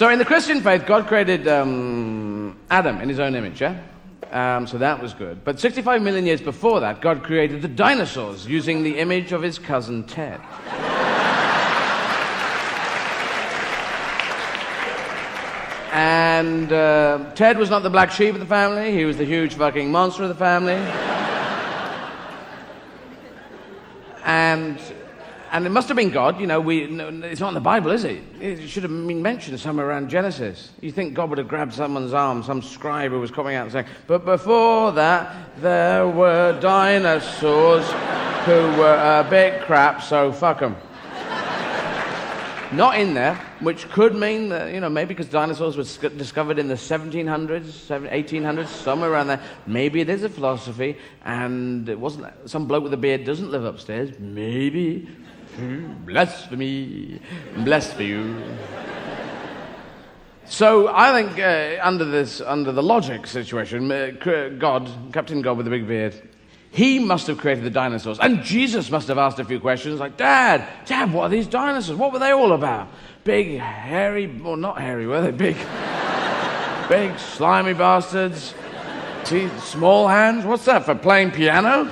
So in the Christian faith, God created Adam in his own image, yeah? So that was good. But 65 million years before that, God created the dinosaurs using the image of his cousin Ted. And Ted was not the black sheep of the family. He was the huge fucking monster of the family. And it must have been God, it's not in the Bible, is it? It should have been mentioned somewhere around Genesis. You think God would have grabbed someone's arm, some scribe who was coming out and saying, but before that, there were dinosaurs who were a bit crap, so fuck them. Not in there, which could mean that, maybe because dinosaurs were discovered in the 1700s, 1800s, somewhere around there. Maybe it is a philosophy, and it wasn't. Some bloke with a beard doesn't live upstairs. Maybe. Blasphemy. Bless for you. So I think under the logic situation, Captain God with the big beard, he must have created the dinosaurs. And Jesus must have asked a few questions like, Dad, what are these dinosaurs? What were they all about? Big, hairy, or not hairy, were they? Big, slimy bastards. Small hands? What's that, for playing piano?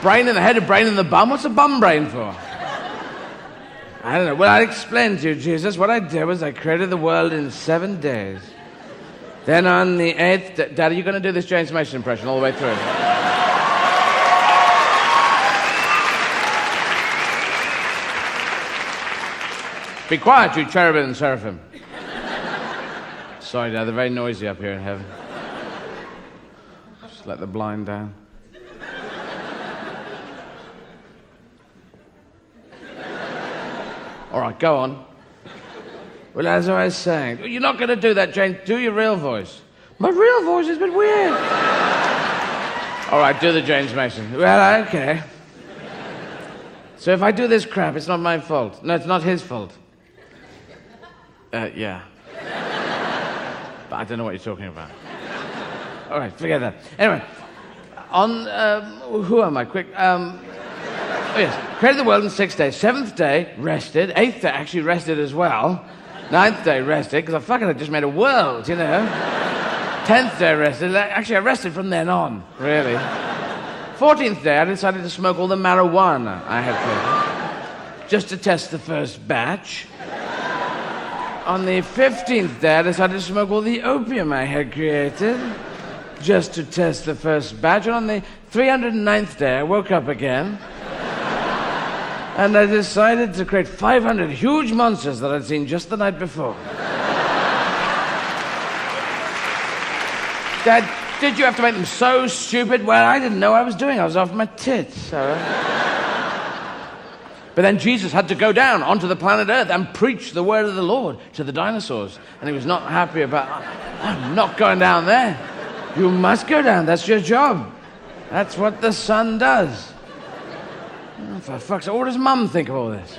Brain in the head, a brain in the bum? What's a bum brain for? I don't know. Well, I explained to you, Jesus. What I did was I created the world in 7 days. Then on the 8th day... Dad, are you going to do this James Mason impression all the way through? Be quiet, you cherubim and seraphim. Sorry, Dad, they're very noisy up here in heaven. Just let the blind down. All right, go on. Well, as I was saying, you're not going to do that, James. Do your real voice. My real voice is a bit weird. All right, do the James Mason. Well, okay. So if I do this crap, it's not my fault. No, it's not his fault. Yeah. But I don't know what you're talking about. All right, forget that. Anyway, who am I? Quick. Oh, yes. Created the world in 6 days. 7th day, rested. 8th day, actually rested as well. 9th day, rested, because I just made a world, 10th day, rested. Actually, I rested from then on, really. 14th day, I decided to smoke all the marijuana I had created, just to test the first batch. On the 15th day, I decided to smoke all the opium I had created, just to test the first batch. And on the 309th day, I woke up again. And I decided to create 500 huge monsters that I'd seen just the night before. Dad, did you have to make them so stupid? Well, I didn't know what I was doing. I was off my tits. But then Jesus had to go down onto the planet Earth and preach the word of the Lord to the dinosaurs. And he was not happy about, I'm not going down there. You must go down. That's your job. That's what the son does. Oh, for fuck's sake, what does Mum think of all this?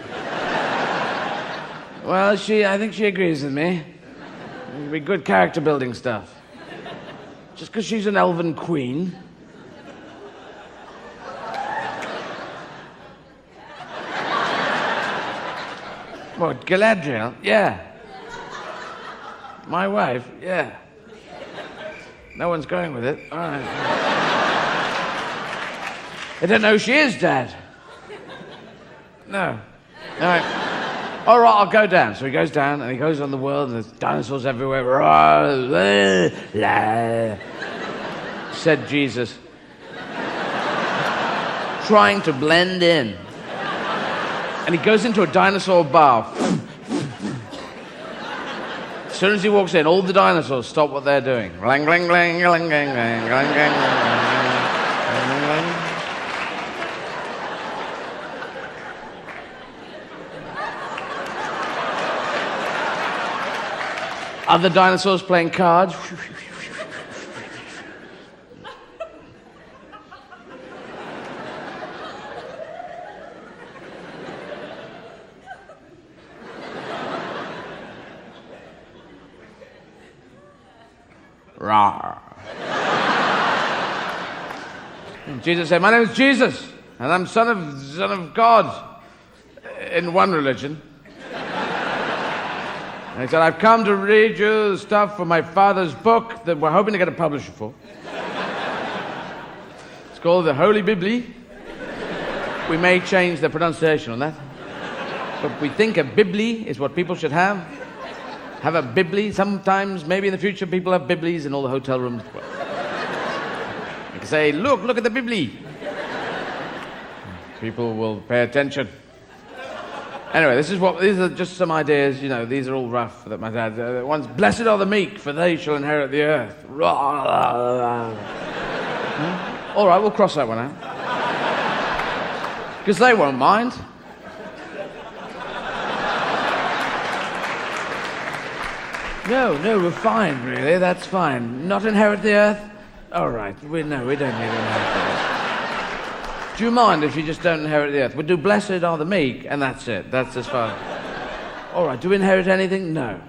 Well, I think she agrees with me. It'd be good character building stuff. Just because she's an elven queen. What, Galadriel? Yeah. My wife? Yeah. No one's going with it. All right. I don't know who she is, Dad. No. All right. All right, I'll go down. So he goes down, and he goes on the world, and there's dinosaurs everywhere. Said Jesus. Trying to blend in. And he goes into a dinosaur bar. As soon as he walks in, all the dinosaurs stop what they're doing. Glang, glang, glang, glang, glang, glang, glang, glang. Other dinosaurs playing cards. Rawr. Jesus said, my name is Jesus, and I'm son of God in one religion. And he said, I've come to read you stuff from my father's book that we're hoping to get a publisher for. It's called the Holy Bible. We may change the pronunciation on that. But we think a Bible is what people should have. Have a Bible. Sometimes, maybe in the future, people have Biblies in all the hotel rooms. You can say, look at the Bible. People will pay attention. Anyway, these are just some ideas, these are all rough that my dad... One's, blessed are the meek, for they shall inherit the earth. All right, we'll cross that one out. Because they won't mind. No, we're fine, really. That's fine. Not inherit the earth? All right. We don't need to inherit the earth. Do you mind if you just don't inherit the earth? We'll do blessed are the meek, and that's it. That's as far. All right. Do we inherit anything? No.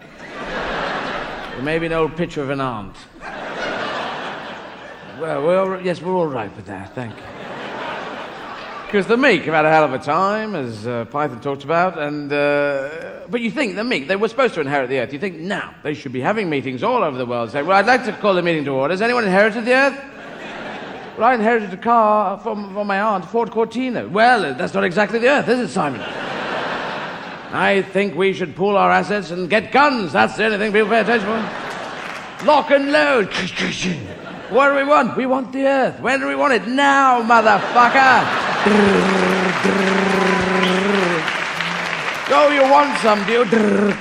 Maybe an old picture of an aunt. Well, we're all right with that. Thank you. Because the meek have had a hell of a time, as Python talked about, but you think the meek, they were supposed to inherit the earth. You think, now, they should be having meetings all over the world, saying, well, I'd like to call the meeting to order. Has anyone inherited the earth? Well, I inherited a car from my aunt, Ford Cortina. Well, that's not exactly the earth, is it, Simon? I think we should pool our assets and get guns. That's the only thing people pay attention to. Lock and load. What do we want? We want the earth. When do we want it? Now, motherfucker. Oh, you want some, do you?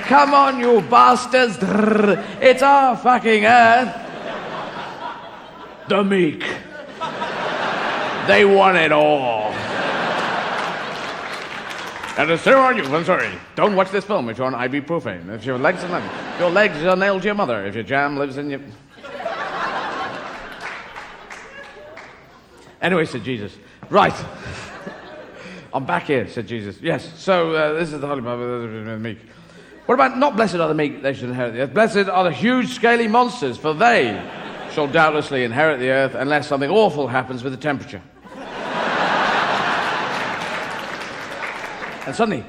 Come on, you bastards. It's our fucking earth. The meek. They want it all. And to sue on you, I'm sorry. Don't watch this film if you're on ibuprofen. If your legs are nailed to your mother. If your jam lives in your... Anyway, said Jesus. Right. I'm back here, said Jesus. Yes, so this is the Holy Bible, meek. What about not blessed are the meek, they shall inherit the earth. Blessed are the huge, scaly monsters, for they shall doubtlessly inherit the earth unless something awful happens with the temperature. And suddenly,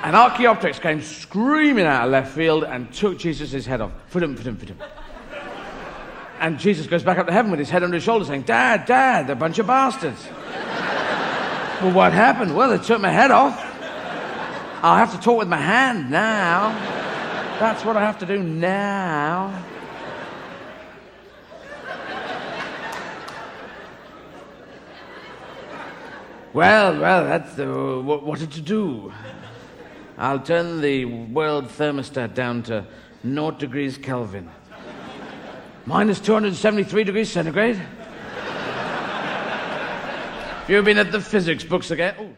an Archaeopteryx came screaming out of left field and took Jesus' head off. Fudum. And Jesus goes back up to heaven with his head under his shoulder saying, Dad, they're a bunch of bastards. Well, what happened? Well, they took my head off. I'll have to talk with my hand now. That's what I have to do now. Well, that's what to do. I'll turn the world thermostat down to 0 degrees Kelvin. Minus 273 degrees centigrade. You've been at the physics books again. Ooh.